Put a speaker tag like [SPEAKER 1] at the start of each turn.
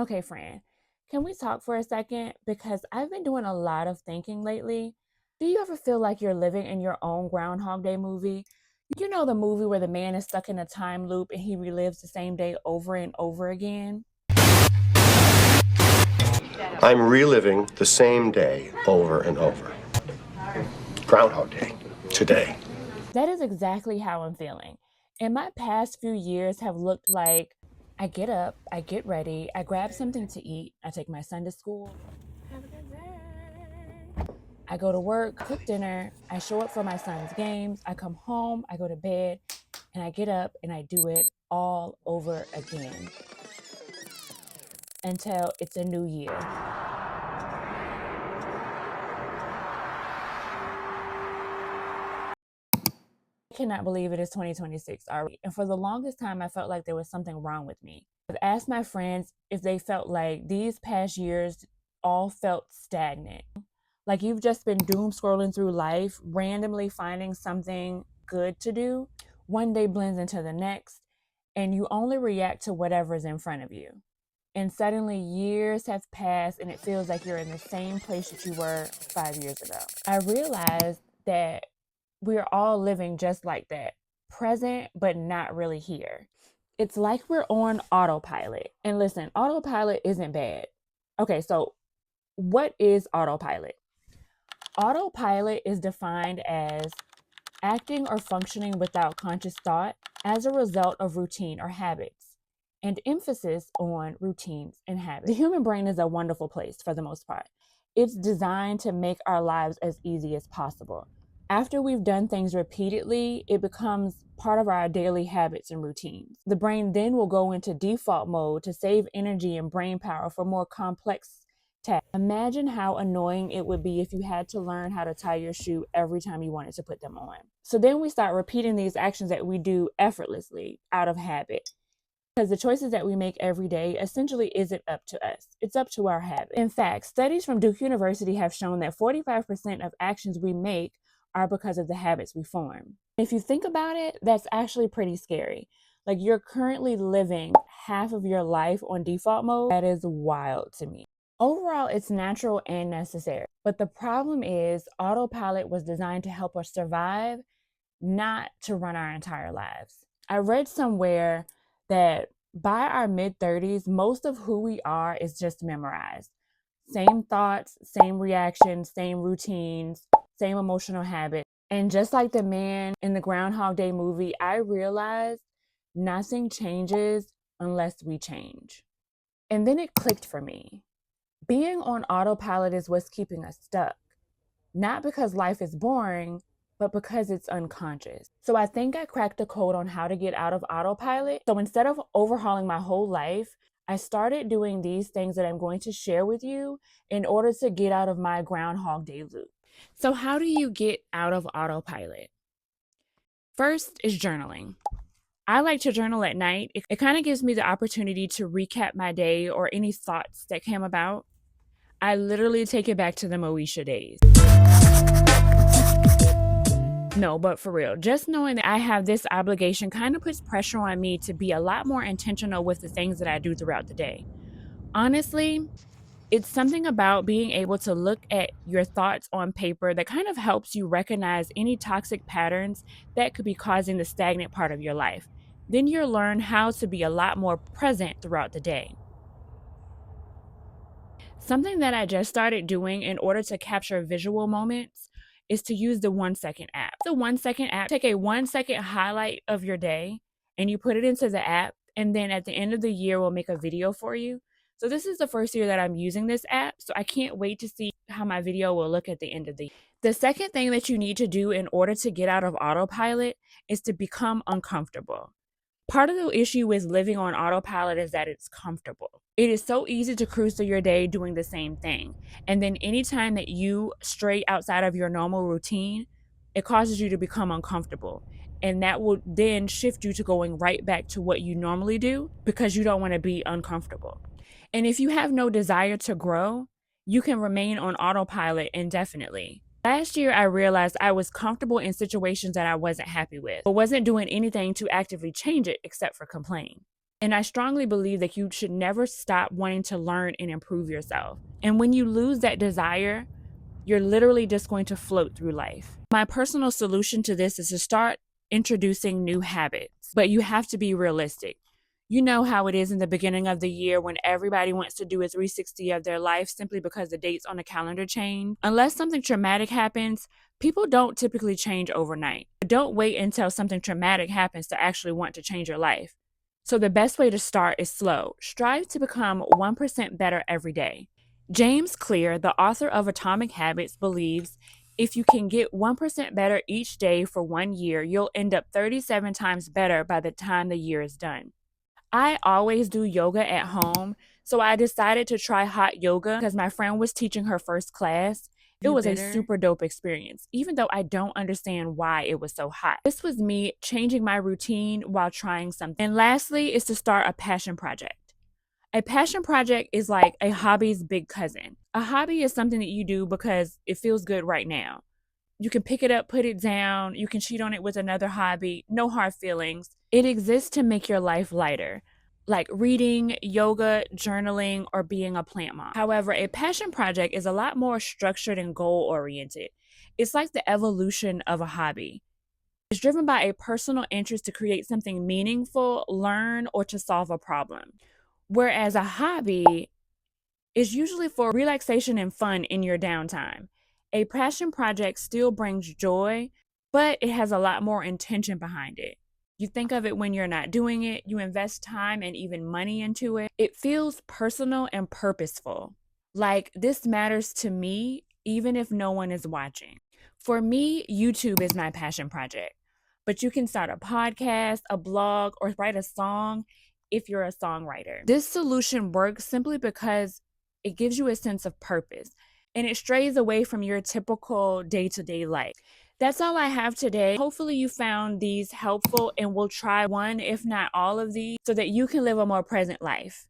[SPEAKER 1] Okay, friend, can we talk for a second? Because I've been doing a lot of thinking lately. Do you ever feel like you're living in your own Groundhog Day movie? You know, the movie where the man is stuck in a time loop and he relives the same day over and over again?
[SPEAKER 2] I'm reliving the same day over and over. Groundhog Day, today.
[SPEAKER 1] That is exactly how I'm feeling. And my past few years have looked like I get up, I get ready, I grab something to eat, I take my son to school, have a good day. I go to work, cook dinner, I show up for my son's games, I come home, I go to bed, and I get up and I do it all over again until it's a new year. I cannot believe it is 2026 already. And for the longest time, I felt like there was something wrong with me. I've asked my friends if they felt like these past years all felt stagnant. Like you've just been doom scrolling through life, randomly finding something good to do. One day blends into the next, and you only react to whatever's in front of you. And suddenly years have passed, and it feels like you're in the same place that you were 5 years ago. I realized that we're all living just like that, present, but not really here. It's like we're on autopilot. And listen, autopilot isn't bad. Okay, so what is autopilot? Autopilot is defined as acting or functioning without conscious thought as a result of routine or habits, and emphasis on routines and habits. The human brain is a wonderful place for the most part. It's designed to make our lives as easy as possible. After we've done things repeatedly, it becomes part of our daily habits and routines. The brain then will go into default mode to save energy and brain power for more complex tasks. Imagine how annoying it would be if you had to learn how to tie your shoe every time you wanted to put them on. So then we start repeating these actions that we do effortlessly out of habit. Because the choices that we make every day essentially isn't up to us. It's up to our habit. In fact, studies from Duke University have shown that 45% of actions we make are because of the habits we form. If you think about it, that's actually pretty scary. Like you're currently living half of your life on default mode. That is wild to me. Overall, it's natural and necessary. But the problem is autopilot was designed to help us survive, not to run our entire lives. I read somewhere that by our mid-30s, most of who we are is just memorized. Same thoughts, same reactions, same routines, same emotional habits. And just like the man in the Groundhog Day movie, I realized nothing changes unless we change. And then it clicked for me. Being on autopilot is what's keeping us stuck. Not because life is boring, but because it's unconscious. So I think I cracked the code on how to get out of autopilot. So instead of overhauling my whole life, I started doing these things that I'm going to share with you in order to get out of my Groundhog Day loop. So how do you get out of autopilot? First is journaling. I like to journal at night. It kind of gives me the opportunity to recap my day or any thoughts that came about. I literally take it back to the Moesha days. No, but for real, just knowing that I have this obligation kind of puts pressure on me to be a lot more intentional with the things that I do throughout the day. Honestly, it's something about being able to look at your thoughts on paper that kind of helps you recognize any toxic patterns that could be causing the stagnant part of your life. Then you'll learn how to be a lot more present throughout the day. Something that I just started doing in order to capture visual moments is to use the 1 second app. The 1 second app, take a 1 second highlight of your day and you put it into the app, and then at the end of the year, we'll make a video for you. So this is the first year that I'm using this app, so I can't wait to see how my video will look at the end of the year. The second thing that you need to do in order to get out of autopilot is to become uncomfortable. Part of the issue with living on autopilot is that it's comfortable. It is so easy to cruise through your day doing the same thing. And then anytime that you stray outside of your normal routine, it causes you to become uncomfortable. And that will then shift you to going right back to what you normally do because you don't want to be uncomfortable. And if you have no desire to grow, you can remain on autopilot indefinitely. Last year, I realized I was comfortable in situations that I wasn't happy with, but wasn't doing anything to actively change it except for complain. And I strongly believe that you should never stop wanting to learn and improve yourself. And when you lose that desire, you're literally just going to float through life. My personal solution to this is to start introducing new habits, but you have to be realistic. You know how it is in the beginning of the year when everybody wants to do a 360 of their life simply because the dates on the calendar change. Unless something traumatic happens, people don't typically change overnight. But don't wait until something traumatic happens to actually want to change your life. So the best way to start is slow. Strive to become 1% better every day. James Clear, the author of Atomic Habits, believes if you can get 1% better each day for 1 year, you'll end up 37 times better by the time the year is done. I always do yoga at home, so I decided to try hot yoga because my friend was teaching her first class. It was a super dope experience, even though I don't understand why it was so hot. This was me changing my routine while trying something. And lastly is to start a passion project. A passion project is like a hobby's big cousin. A hobby is something that you do because it feels good right now. You can pick it up, put it down, you can cheat on it with another hobby, no hard feelings. It exists to make your life lighter, like reading, yoga, journaling, or being a plant mom. However, a passion project is a lot more structured and goal oriented. It's like the evolution of a hobby. It's driven by a personal interest to create something meaningful, learn, or to solve a problem. Whereas a hobby is usually for relaxation and fun in your downtime. A passion project still brings joy, but it has a lot more intention behind it. You think of it when you're not doing it, you invest time and even money into it. It feels personal and purposeful. Like, this matters to me, even if no one is watching. For me, YouTube is my passion project. But you can start a podcast, a blog, or write a song if you're a songwriter. This solution works simply because it gives you a sense of purpose and it strays away from your typical day-to-day life. That's all I have today. Hopefully you found these helpful and will try one, if not all of these, so that you can live a more present life.